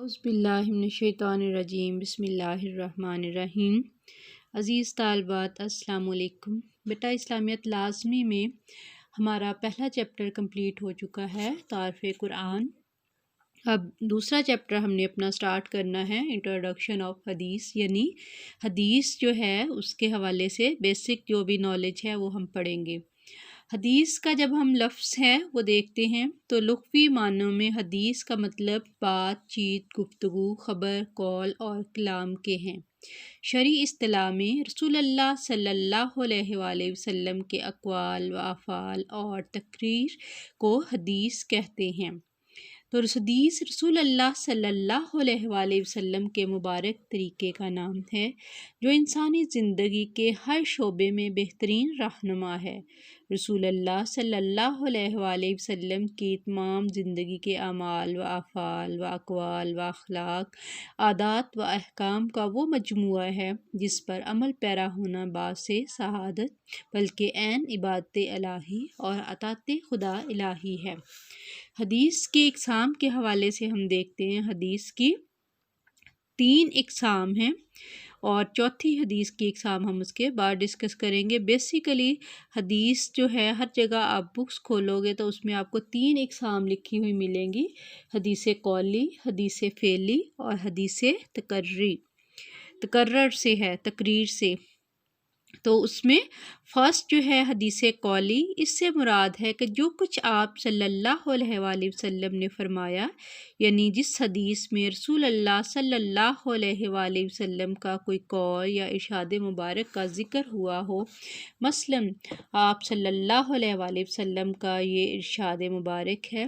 اعوذ باللہ من الشیطان الرجیم بسم اللہ الرحمن الرحیم۔ عزیز طالبات السلام علیکم۔ بیٹا اسلامیت لازمی میں ہمارا پہلا چیپٹر کمپلیٹ ہو چکا ہے، تعارف قرآن۔ اب دوسرا چیپٹر ہم نے اپنا سٹارٹ کرنا ہے، انٹروڈکشن آف حدیث، یعنی حدیث جو ہے اس کے حوالے سے بیسک جو بھی نالج ہے وہ ہم پڑھیں گے۔ حدیث کا جب ہم لفظ ہے وہ دیکھتے ہیں تو لغوی معنوں میں حدیث کا مطلب بات چیت، گفتگو، خبر، قول اور کلام کے ہیں۔ شرعی اصطلاح میں رسول اللہ صلی اللہ علیہ وآلہ وسلم کے اقوال و افعال اور تقریر کو حدیث کہتے ہیں۔ تو حدیث رسول اللہ صلی اللہ علیہ وآلہ وسلم کے مبارک طریقے کا نام ہے جو انسانی زندگی کے ہر شعبے میں بہترین رہنما ہے۔ رسول اللہ صلی اللہ علیہ وآلہ وسلم کی تمام زندگی کے اعمال و افعال و اقوال و اخلاق، عادات و احکام کا وہ مجموعہ ہے جس پر عمل پیرا ہونا باعث سعادت بلکہ عین عبادت الہی اور اطاعت خدا الہی ہے۔ حدیث کی اقسام کے حوالے سے ہم دیکھتے ہیں، حدیث کی 3 اقسام ہیں اور چوتھی حدیث کی اقسام ہم اس کے بعد ڈسکس کریں گے۔ بیسیکلی حدیث جو ہے ہر جگہ آپ بکس کھولو گے تو اس میں آپ کو 3 اقسام لکھی ہوئی ملیں گی، حدیث قولی، حدیث فعلی اور حدیث تقرری۔ تقرر سے ہے، تقریر سے۔ تو اس میں فرسٹ جو ہے حدیث قولی، اس سے مراد ہے کہ جو کچھ آپ صلی اللہ علیہ وآلہ وسلم نے فرمایا، یعنی جس حدیث میں رسول اللہ صلی اللہ علیہ وآلہ وسلم کا کوئی قول یا ارشاد مبارک کا ذکر ہوا ہو، مثلاً آپ صلی اللہ علیہ وآلہ وسلم کا یہ ارشاد مبارک ہے،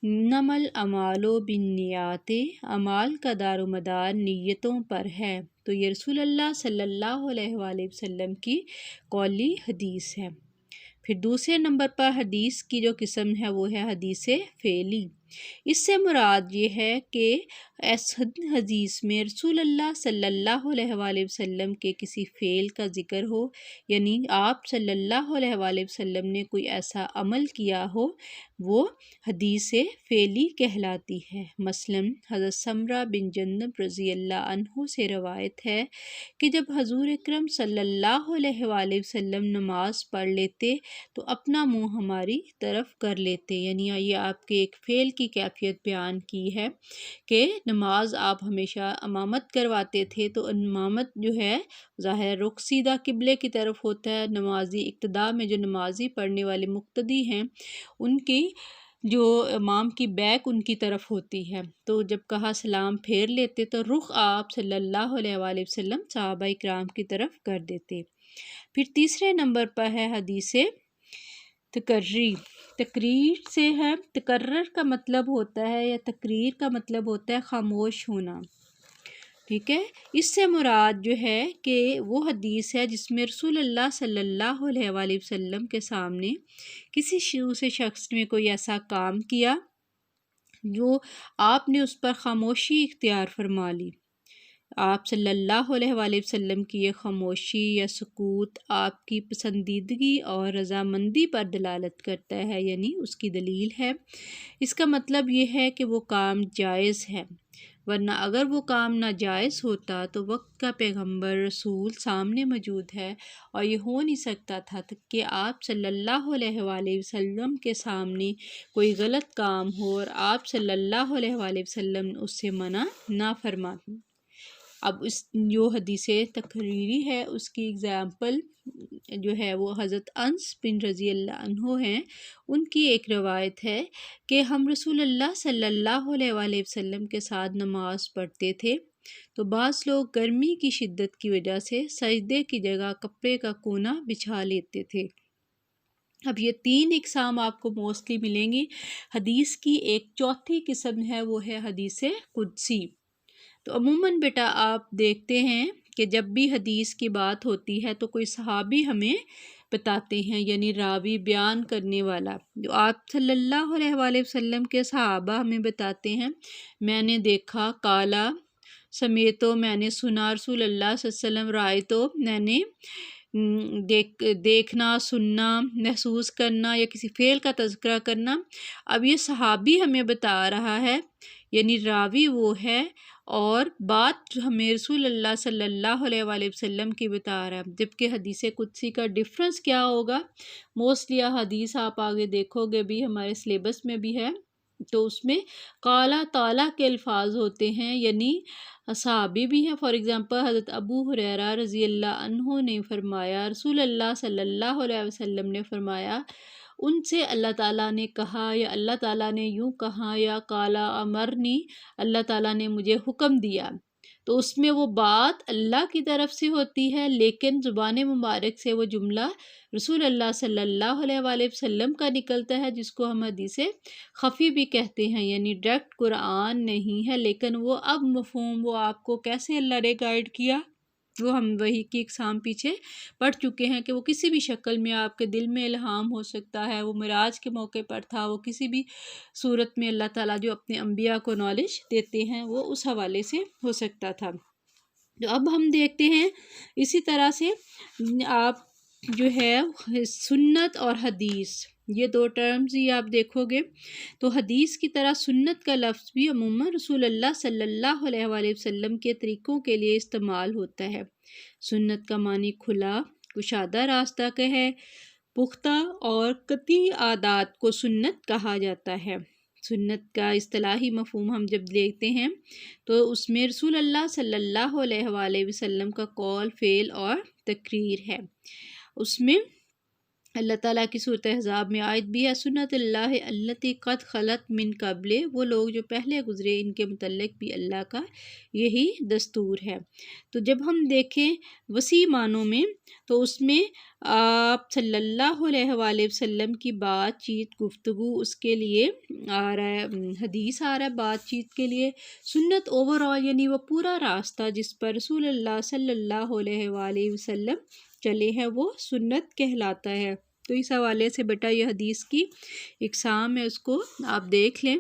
انما الاعمال بالنیات، اعمال کا دار و مدار نیتوں پر ہے، تو یہ رسول اللہ صلی اللہ علیہ وآلہ وسلم کی قولی حدیث ہے۔ پھر دوسرے نمبر پر حدیث کی جو قسم ہے وہ ہے حدیث فعلی۔ اس سے مراد یہ ہے کہ اس حدیث میں رسول اللہ صلی اللہ علیہ وآلہ وسلم کے کسی فعل کا ذکر ہو، یعنی آپ صلی اللہ علیہ وآلہ وسلم نے کوئی ایسا عمل کیا ہو، وہ حدیث فعلی کہلاتی ہے۔ مثلاً حضرت سمرہ بن جندب رضی اللہ عنہ سے روایت ہے کہ جب حضور اکرم صلی اللہ علیہ وآلہ وسلم نماز پڑھ لیتے تو اپنا منہ ہماری طرف کر لیتے، یعنی یہ آپ کے ایک فعل کی کیفیت بیان کی ہے کہ نماز آپ ہمیشہ امامت کرواتے تھے، تو امامت جو ہے ظاہر رخ سیدھا قبلے کی طرف ہوتا ہے۔ نمازی ابتدا میں جو نمازی پڑھنے والے مقتدی ہیں ان کی جو امام کی بیک ان کی طرف ہوتی ہے، تو جب کہا سلام پھیر لیتے تو رخ آپ صلی اللہ علیہ وآلہ وسلم صحابہ کرام کی طرف کر دیتے۔ پھر تیسرے نمبر پر ہے حدیث تقرری۔ تقریر سے ہے، تقرر کا مطلب ہوتا ہے یا تقریر کا مطلب ہوتا ہے خاموش ہونا، ٹھیک ہے۔ اس سے مراد جو ہے کہ وہ حدیث ہے جس میں رسول اللہ صلی اللہ علیہ وآلہ وسلم کے سامنے کسی دوسرے شخص نے کوئی ایسا کام کیا جو آپ نے اس پر خاموشی اختیار فرما لی۔ آپ صلی اللہ علیہ وآلہ وسلم کی یہ خاموشی یا سکوت آپ کی پسندیدگی اور رضامندی پر دلالت کرتا ہے، یعنی اس کی دلیل ہے۔ اس کا مطلب یہ ہے کہ وہ کام جائز ہے، ورنہ اگر وہ کام ناجائز ہوتا تو وقت کا پیغمبر رسول سامنے موجود ہے اور یہ ہو نہیں سکتا تھا کہ آپ صلی اللہ علیہ وآلہ وسلم کے سامنے کوئی غلط کام ہو اور آپ صلی اللہ علیہ وآلہ وسلم اس سے منع نہ فرماتے۔ اب اس جو حدیث تقریری ہے اس کی اگزامپل جو ہے وہ حضرت انس بن رضی اللہ عنہ ہیں، ان کی ایک روایت ہے کہ ہم رسول اللہ صلی اللہ علیہ وآلہ وسلم کے ساتھ نماز پڑھتے تھے تو بعض لوگ گرمی کی شدت کی وجہ سے سجدے کی جگہ کپڑے کا کونا بچھا لیتے تھے۔ اب یہ 3 اقسام آپ کو موسٹلی ملیں گی۔ حدیث کی ایک چوتھی قسم ہے وہ ہے حدیث قدسی۔ تو عموماً بیٹا آپ دیکھتے ہیں کہ جب بھی حدیث کی بات ہوتی ہے تو کوئی صحابی ہمیں بتاتے ہیں، یعنی راوی بیان کرنے والا، جو آپ صلی اللہ علیہ وآلہ وسلم کے صحابہ ہمیں بتاتے ہیں، میں نے دیکھا، کالا سمیتو، میں نے سنا، رسول اللہ صلی اللہ علیہ وسلم رائے، تو میں نے دیکھنا، سننا، محسوس کرنا یا کسی فعل کا تذکرہ کرنا۔ اب یہ صحابی ہمیں بتا رہا ہے، یعنی راوی وہ ہے اور بات جو ہمیں رسول اللہ صلی اللہ علیہ وآلہ وسلم کی بتا رہا ہے، جبکہ حدیث قدسی کا ڈفرنس کیا ہوگا؟ موسٹلی حدیث آپ آگے دیکھو گے بھی، ہمارے سلیبس میں بھی ہے، تو اس میں قال تعالیٰ کے الفاظ ہوتے ہیں، یعنی صحابی بھی ہیں۔ فار ایگزامپل حضرت ابو ہریرہ رضی اللہ عنہ نے فرمایا رسول اللہ صلی اللہ علیہ وسلم نے فرمایا، ان سے اللہ تعالیٰ نے کہا، یا اللہ تعالیٰ نے یوں کہا، یا قالا امرنی، اللہ تعالیٰ نے مجھے حکم دیا۔ تو اس میں وہ بات اللہ کی طرف سے ہوتی ہے، لیکن زبان مبارک سے وہ جملہ رسول اللہ صلی اللہ علیہ وآلہ وسلم کا نکلتا ہے، جس کو ہم حدیث خفی بھی کہتے ہیں، یعنی ڈائریکٹ قرآن نہیں ہے، لیکن وہ اب مفہوم وہ آپ کو کیسے اللہ نے گائیڈ کیا، وہ ہم وحی کی اقسام پیچھے پڑھ چکے ہیں کہ وہ کسی بھی شکل میں آپ کے دل میں الہام ہو سکتا ہے، وہ معراج کے موقع پر تھا، وہ کسی بھی صورت میں اللہ تعالیٰ جو اپنے انبیاء کو نالج دیتے ہیں وہ اس حوالے سے ہو سکتا تھا۔ تو اب ہم دیکھتے ہیں اسی طرح سے آپ جو ہے سنت اور حدیث، یہ دو ٹرمز ہی آپ دیکھو گے، تو حدیث کی طرح سنت کا لفظ بھی عموماً رسول اللہ صلی اللہ علیہ وآلہ وسلم کے طریقوں کے لیے استعمال ہوتا ہے۔ سنت کا معنی کھلا کشادہ راستہ کا ہے، پختہ اور قطعی عادات کو سنت کہا جاتا ہے۔ سنت کا اصطلاحی مفہوم ہم جب دیکھتے ہیں تو اس میں رسول اللہ صلی اللہ علیہ وآلہ وسلم کا قول، فعل اور تقریر ہے۔ اس میں اللہ تعالیٰ کی سورۃ احزاب میں آیت بھی ہے، سنت اللہ التی قد خلت من قبل، وہ لوگ جو پہلے گزرے ان کے متعلق بھی اللہ کا یہی دستور ہے۔ تو جب ہم دیکھیں وسیع معنوں میں تو اس میں آپ صلی اللہ علیہ وآلہ وسلم کی بات چیت، گفتگو، اس کے لیے آ رہا ہے، حدیث آ رہا ہے بات چیت کے لیے۔ سنت اوور آل یعنی وہ پورا راستہ جس پر رسول اللہ صلی اللہ علیہ وآلہ وسلم چلے ہیں وہ سنت کہلاتا ہے۔ تو اس حوالے سے بیٹا یہ حدیث کی اقسام ہے، اس کو آپ دیکھ لیں۔